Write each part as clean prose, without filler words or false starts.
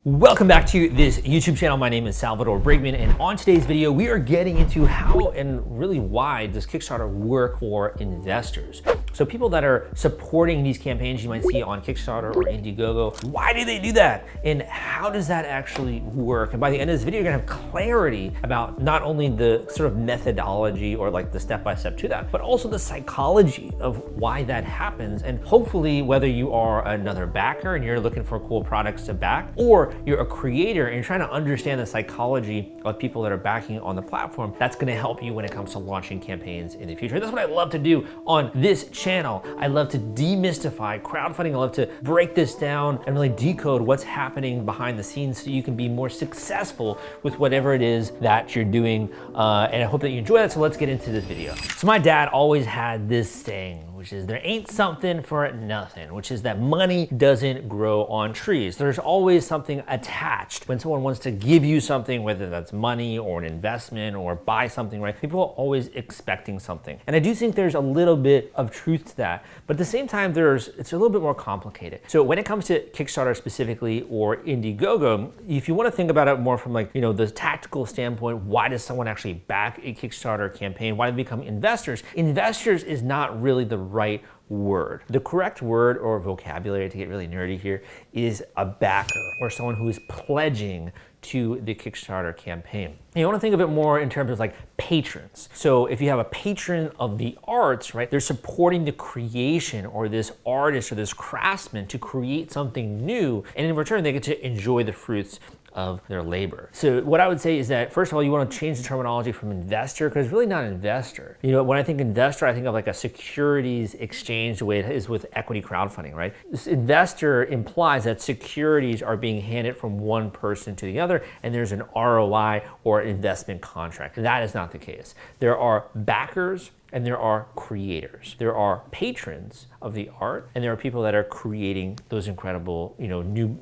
Welcome back to this YouTube channel. My name is Salvador Brigman, and on today's video, we are getting into how and really why does Kickstarter work for investors. So people that are supporting these campaigns you might see on Kickstarter or Indiegogo, why do they do that? And how does that actually work? And by the end of this video, you're gonna have clarity about not only the sort of methodology or like the step-by-step to that, but also the psychology of why that happens. And hopefully, whether you are another backer and you're looking for cool products to back, or you're a creator and you're trying to understand the psychology of people that are backing on the platform, that's gonna help you when it comes to launching campaigns in the future. That's what I love to do on this channel. I love to demystify crowdfunding. I love to break this down and really decode what's happening behind the scenes so you can be more successful with whatever it is that you're doing. And I hope that you enjoy that, so let's get into this video. So my dad always had this saying, which is there ain't something for nothing, which is that money doesn't grow on trees. There's always something attached. When someone wants to give you something, whether that's money or an investment or buy something, right? People are always expecting something. And I do think there's a little bit of truth to that, but at the same time, it's a little bit more complicated. So when it comes to Kickstarter specifically or Indiegogo, if you want to think about it more from like, the tactical standpoint, why does someone actually back a Kickstarter campaign? Why do they become investors? Investors is not really the right word. The correct word or vocabulary, to get really nerdy here, is a backer or someone who is pledging to the Kickstarter campaign. You want to think of it more in terms of like patrons. So if you have a patron of the arts, right, they're supporting the creation or this artist or this craftsman to create something new, and in return they get to enjoy the fruits of their labor. So what I would say is that, first of all, you want to change the terminology from investor, because it's really not investor. When I think investor, I think of like a securities exchange, the way it is with equity crowdfunding, right? This investor implies that securities are being handed from one person to the other, and there's an ROI or investment contract. That is not the case. There are backers and there are creators. There are patrons of the art, and there are people that are creating those incredible, new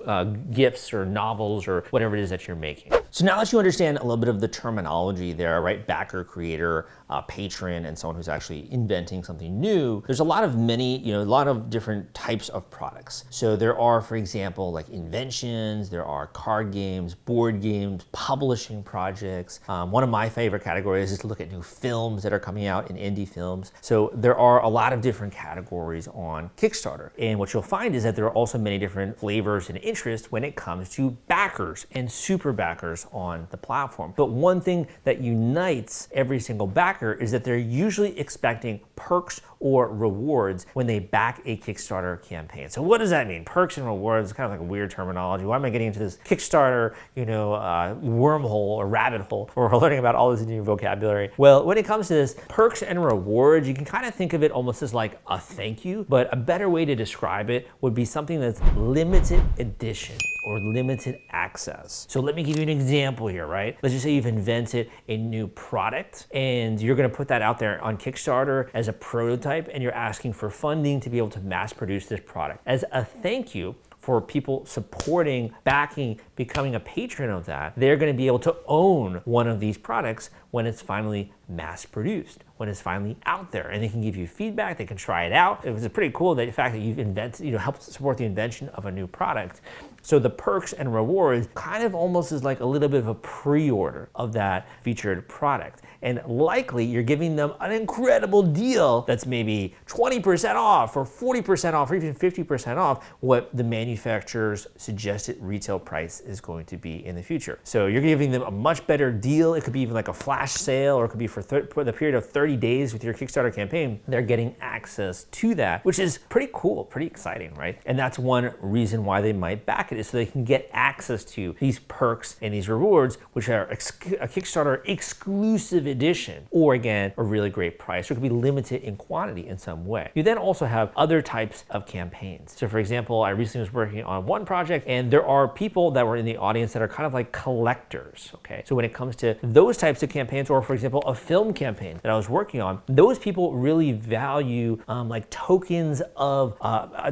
gifts or novels or whatever it is that you're making. So now that you understand a little bit of the terminology there, right? Backer, creator, patron, and someone who's actually inventing something new, there's a lot of different types of products. So there are, for example, like inventions, there are card games, board games, publishing projects. One of my favorite categories is to look at new films that are coming out in indie films. So there are a lot of different categories on Kickstarter. And what you'll find is that there are also many different flavors and interests when it comes to backers and super backers on the platform. But one thing that unites every single backer is that they're usually expecting perks or rewards when they back a Kickstarter campaign. So what does that mean? Perks and rewards is kind of like a weird terminology. Why am I getting into this Kickstarter, wormhole or rabbit hole where we're learning about all this new vocabulary? Well, when it comes to this, perks and rewards, you can kind of think of it almost as like a thank you, but a better way to describe it would be something that's limited edition or limited access. So let me give you an example here, right? Let's just say you've invented a new product and you're gonna put that out there on Kickstarter as a prototype, and you're asking for funding to be able to mass produce this product. As a thank you for people supporting, backing, becoming a patron of that, they're gonna be able to own one of these products when it's finally mass produced, when it's finally out there, and they can give you feedback, they can try it out. It was pretty cool, the fact that you've invented, helped support the invention of a new product. So the perks and rewards kind of almost is like a little bit of a pre-order of that featured product. And likely you're giving them an incredible deal that's maybe 20% off or 40% off or even 50% off what the manufacturer's suggested retail price is going to be in the future. So you're giving them a much better deal. It could be even like a flash sale, or it could be for the period of 30 days with your Kickstarter campaign. They're getting access to that, which is pretty cool, pretty exciting, right? And that's one reason why they might back it, is so they can get access to these perks and these rewards, which are a Kickstarter exclusive edition, or again, a really great price, or it could be limited in quantity in some way. You then also have other types of campaigns. So for example, I recently was working on one project, and there are people that were in the audience that are kind of like collectors, okay? So when it comes to those types of campaigns, or for example, a film campaign that I was working on, those people really value like tokens of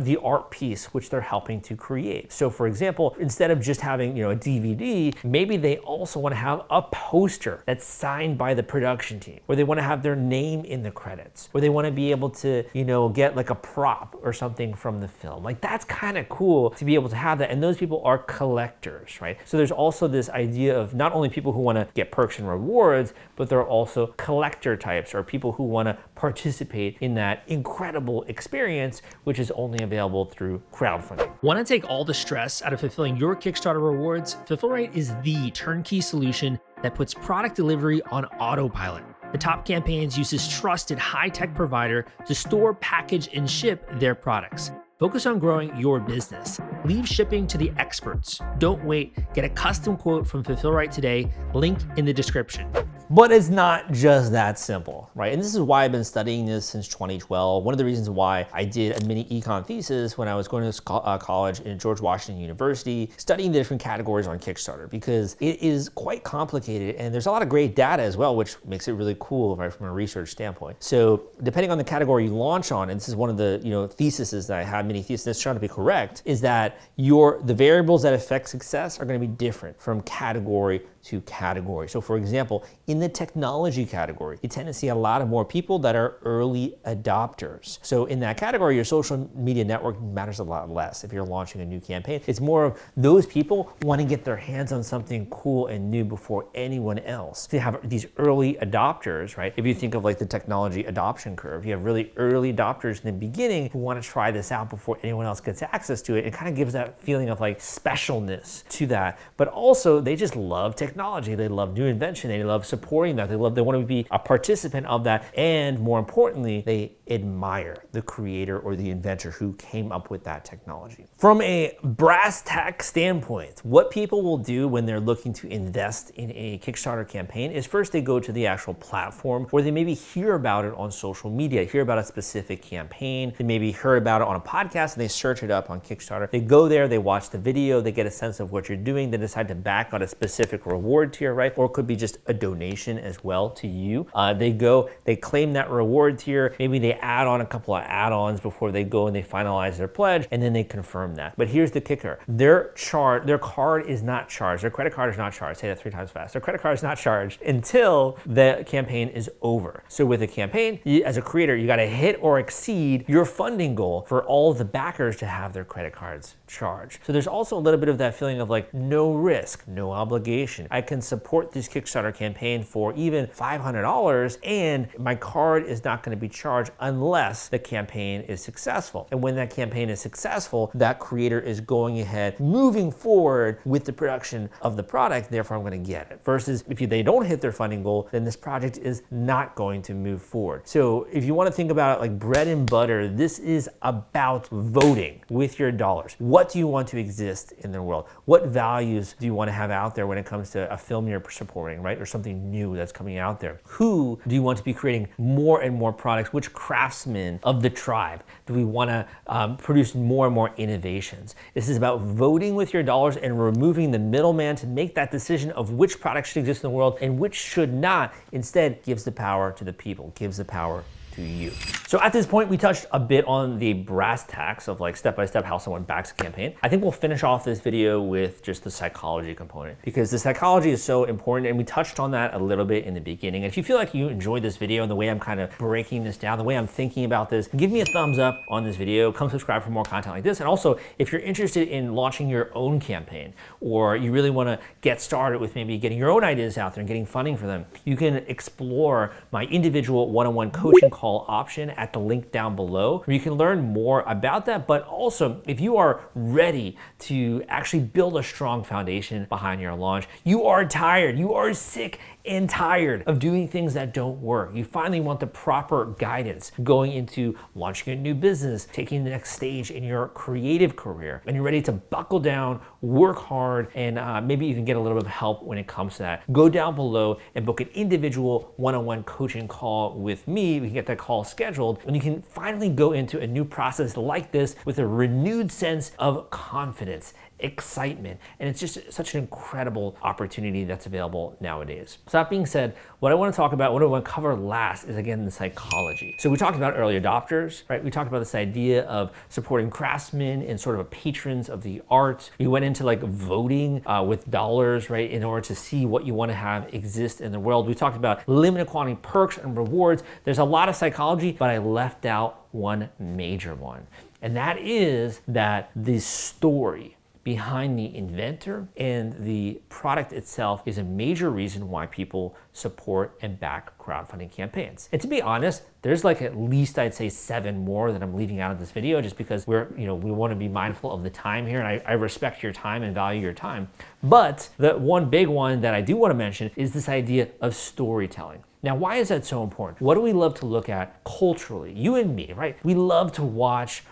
the art piece which they're helping to create. So for example, instead of just having, a DVD, maybe they also want to have a poster that's signed by the production team, or they want to have their name in the credits, or they want to be able to, get like a prop or something from the film. Like that's kind of cool to be able to have that. And those people are collectors, right? So there's also this idea of not only people who want to get perks and rewards, but there are also collector types, or people who want to participate in that incredible experience, which is only available through crowdfunding. Want to take all the stress out of fulfilling your Kickstarter rewards? Fulfillment is the turnkey solution that puts product delivery on autopilot. The Top Campaigns uses trusted high-tech provider to store, package, and ship their products. Focus on growing your business. Leave shipping to the experts. Don't wait. Get a custom quote from Fulfillment today. Link in the description. But it's not just that simple, right? And this is why I've been studying this since 2012. One of the reasons why I did a mini econ thesis when I was going to college in George Washington University, studying the different categories on Kickstarter, because it is quite complicated and there's a lot of great data as well, which makes it really cool, right, from a research standpoint. So depending on the category you launch on, and this is one of the theses that I have, many theses that's trying to be correct, is that the variables that affect success are going to be different from category to category. So for example, in the technology category, you tend to see a lot of more people that are early adopters. So in that category, your social media network matters a lot less if you're launching a new campaign. It's more of those people want to get their hands on something cool and new before anyone else. So you have these early adopters, right? If you think of like the technology adoption curve, you have really early adopters in the beginning who want to try this out before anyone else gets access to it. It kind of gives that feeling of like specialness to that. But also they just love technology. They love new invention. They love supporting that. They want to be a participant of that. And more importantly, they admire the creator or the inventor who came up with that technology. From a brass tack standpoint, what people will do when they're looking to invest in a Kickstarter campaign is first they go to the actual platform, or they maybe hear about it on social media, hear about a specific campaign. They maybe heard about it on a podcast and they search it up on Kickstarter. They go there, they watch the video, they get a sense of what you're doing, they decide to back on a specific reward tier, right? Or it could be just a donation as well to you. They claim that reward tier, maybe they add on a couple of add-ons before they go and they finalize their pledge, and then they confirm that. But here's the kicker. Their card is not charged. Their credit card is not charged. Say that 3 times fast. Their credit card is not charged until the campaign is over. So with a campaign, as a creator, you got to hit or exceed your funding goal for all of the backers to have their credit cards charged. So there's also a little bit of that feeling of like no risk, no obligation. I can support this Kickstarter campaign for even $500 and my card is not going to be charged unless the campaign is successful. And when that campaign is successful, that creator is going ahead, moving forward with the production of the product, therefore I'm going to get it. Versus if they don't hit their funding goal, then this project is not going to move forward. So if you want to think about it like bread and butter, this is about voting with your dollars. What do you want to exist in the world? What values do you want to have out there when it comes to a film you're supporting, right? Or something new that's coming out there? Who do you want to be creating more and more products? Which craftsmen of the tribe do we want to produce more and more innovations? This is about voting with your dollars and removing the middleman to make that decision of which products should exist in the world and which should not. Instead, gives the power to the people, gives the power to you. So at this point, we touched a bit on the brass tacks of like step-by-step how someone backs a campaign. I think we'll finish off this video with just the psychology component, because the psychology is so important, and we touched on that a little bit in the beginning. And if you feel like you enjoyed this video and the way I'm kind of breaking this down, the way I'm thinking about this, give me a thumbs up on this video. Come subscribe for more content like this. And also, if you're interested in launching your own campaign, or you really want to get started with maybe getting your own ideas out there and getting funding for them, you can explore my individual one-on-one coaching call option at the link down below, where you can learn more about that. But also, if you are ready to actually build a strong foundation behind your launch, you are tired, you are sick and tired of doing things that don't work. You finally want the proper guidance going into launching a new business, taking the next stage in your creative career, and you're ready to buckle down, work hard, and maybe even get a little bit of help when it comes to that. Go down below and book an individual one-on-one coaching call with me. We can get that call scheduled, and you can finally go into a new process like this with a renewed sense of confidence excitement. And it's just such an incredible opportunity that's available nowadays. So that being said, what I want to talk about, what I want to cover last is again the psychology. So we talked about early adopters, right? We talked about this idea of supporting craftsmen and sort of a patrons of the art. We went into like voting with dollars, right? In order to see what you want to have exist in the world. We talked about limited quantity perks and rewards. There's a lot of psychology, but I left out one major one. And that is that the story behind the inventor and the product itself is a major reason why people support and back crowdfunding campaigns. And to be honest, there's like at least I'd say 7 more that I'm leaving out of this video just because we want to be mindful of the time here, and I respect your time and value your time. But the one big one that I do want to mention is this idea of storytelling. Now, why is that so important? What do we love to look at culturally? You and me, right? We love to watch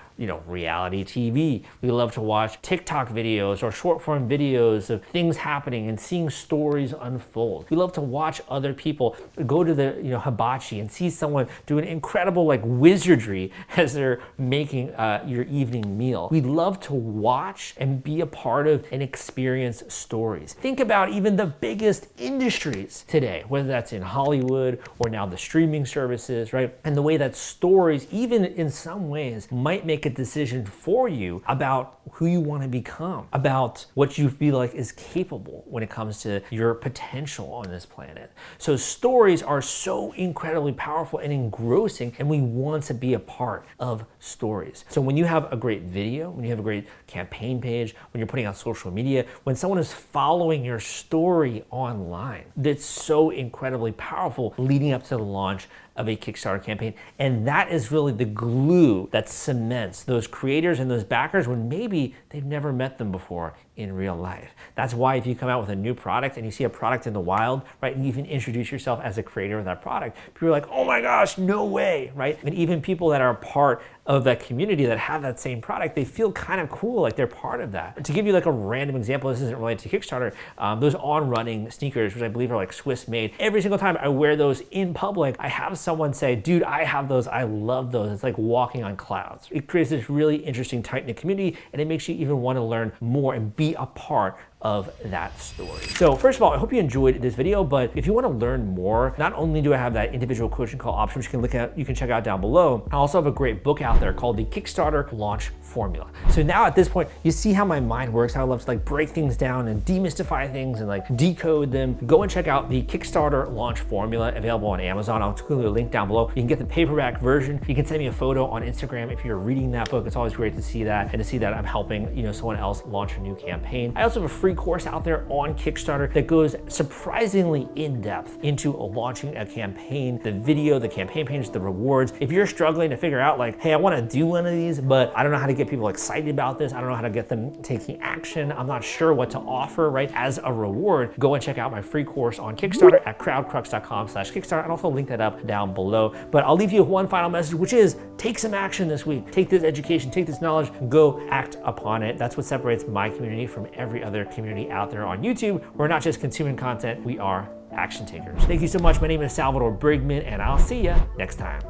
reality TV. We love to watch TikTok videos or short form videos of things happening and seeing stories unfold. We love to watch other people go to the hibachi and see someone do an incredible like wizardry as they're making your evening meal. We love to watch and be a part of and experience stories. Think about even the biggest industries today, whether that's in Hollywood or now the streaming services, right? And the way that stories, even in some ways, might make a decision for you about who you want to become, about what you feel like is capable when it comes to your potential on this planet. So stories are so incredibly powerful and engrossing, and we want to be a part of stories. So when you have a great video, when you have a great campaign page, when you're putting out social media, when someone is following your story online, that's so incredibly powerful leading up to the launch of a Kickstarter campaign. And that is really the glue that cements those creators and those backers when maybe they've never met them before in real life. That's why if you come out with a new product and you see a product in the wild, right, and you even introduce yourself as a creator of that product, people are like, oh my gosh, no way, right? And even people that are a part of that community that have that same product, they feel kind of cool, like they're part of that. To give you like a random example, this isn't related to Kickstarter, those On Running sneakers, which I believe are like Swiss made, every single time I wear those in public, I have someone say, dude, I have those, I love those. It's like walking on clouds. It creates this really interesting, tight-knit community, and it makes you even want to learn more and be a part of that story. So first of all, I hope you enjoyed this video, but if you want to learn more, not only do I have that individual coaching call option, which you can check out down below, I also have a great book out there called the Kickstarter Launch Formula. So now at this point, you see how my mind works, how I love to like break things down and demystify things and like decode them. Go and check out the Kickstarter Launch Formula available on Amazon. I'll include a link down below. You can get the paperback version. You can send me a photo on Instagram if you're reading that book. It's always great to see that and to see that I'm helping someone else launch a new campaign. I also have a free course out there on Kickstarter that goes surprisingly in depth into launching a campaign, the video, the campaign page, the rewards. If you're struggling to figure out like, hey, I want to do one of these, but I don't know how to get people excited about this. I don't know how to get them taking action. I'm not sure what to offer, right? As a reward, go and check out my free course on Kickstarter at crowdcrux.com/Kickstarter, and also link that up down below. But I'll leave you with one final message, which is take some action this week. Take this education, take this knowledge, go act upon it. That's what separates my community from every other community out there on YouTube. We're not just consuming content, we are action takers. Thank you so much. My name is Salvador Brigman, and I'll see you next time.